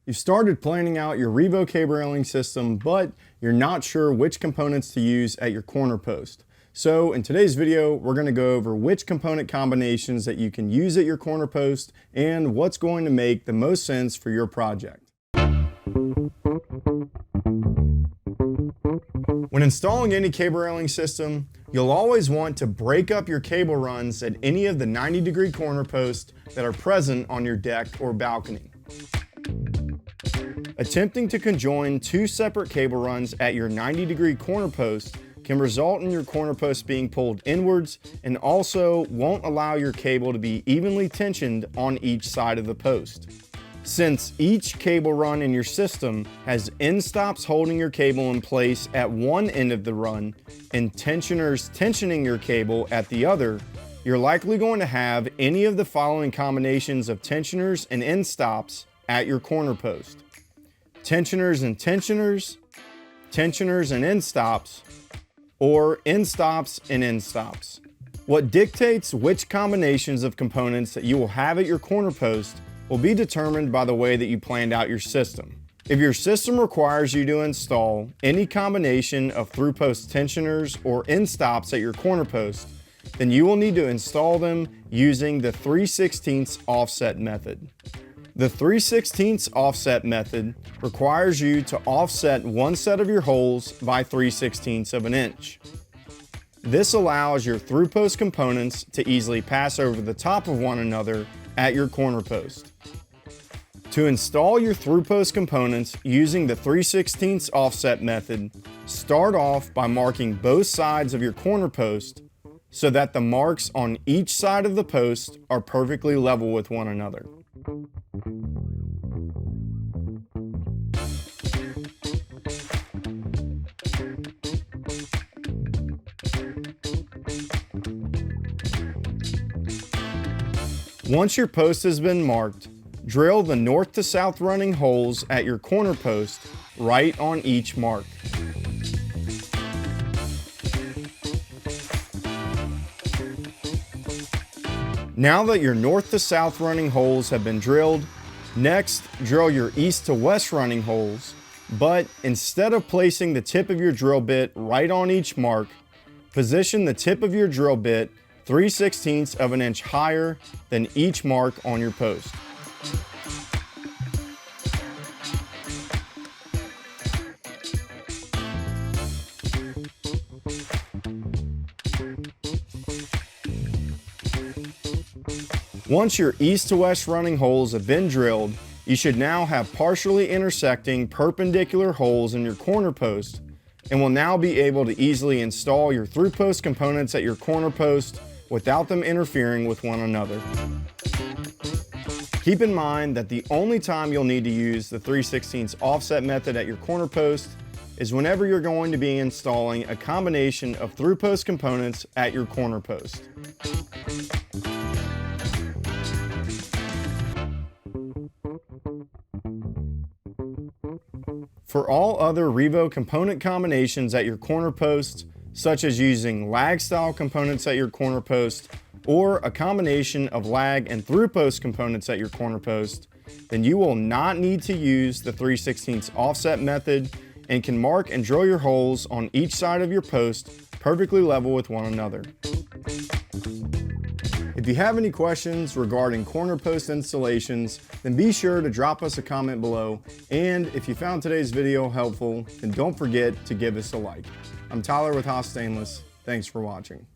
You've started planning out your Revo cable railing system, but you're not sure which components to use at your corner post. So in today's video, we're going to go over which component combinations that you can use at your corner post and what's going to make the most sense for your project. When installing any cable railing system, you'll always want to break up your cable runs at any of the 90-degree corner posts that are present on your deck or balcony. Attempting to conjoin two separate cable runs at your 90-degree corner post can result in your corner post being pulled inwards and also won't allow your cable to be evenly tensioned on each side of the post. Since each cable run in your system has end stops holding your cable in place at one end of the run and tensioners tensioning your cable at the other, you're likely going to have any of the following combinations of tensioners and end stops at your corner post: tensioners and tensioners, tensioners and end stops, or end stops and end stops. What dictates which combinations of components that you will have at your corner post will be determined by the way that you planned out your system. If your system requires you to install any combination of thru-post tensioners or end stops at your corner post, then you will need to install them using the 3/16 offset method. The 3/16 offset method requires you to offset one set of your holes by 3/16 of an inch. This allows your thru-post components to easily pass over the top of one another at your corner post. To install your thru-post components using the 3/16 offset method, start off by marking both sides of your corner post so that the marks on each side of the post are perfectly level with one another. Once your post has been marked, drill the north to south running holes at your corner post right on each mark. Now that your north to south running holes have been drilled, next drill your east to west running holes, but instead of placing the tip of your drill bit right on each mark, position the tip of your drill bit 3/16 of an inch higher than each mark on your post. Once your east to west running holes have been drilled, you should now have partially intersecting perpendicular holes in your corner post and will now be able to easily install your thru-post components at your corner post without them interfering with one another. Keep in mind that the only time you'll need to use the 3/16 offset method at your corner post is whenever you're going to be installing a combination of thru-post components at your corner post. For all other Revo component combinations at your corner post, such as using lag style components at your corner post, or a combination of lag and thru-post components at your corner post, then you will not need to use the 3/16 offset method and can mark and drill your holes on each side of your post perfectly level with one another. If you have any questions regarding corner post installations, then be sure to drop us a comment below, and if you found today's video helpful, then don't forget to give us a like. I'm Tyler with HAAS Stainless. Thanks for watching.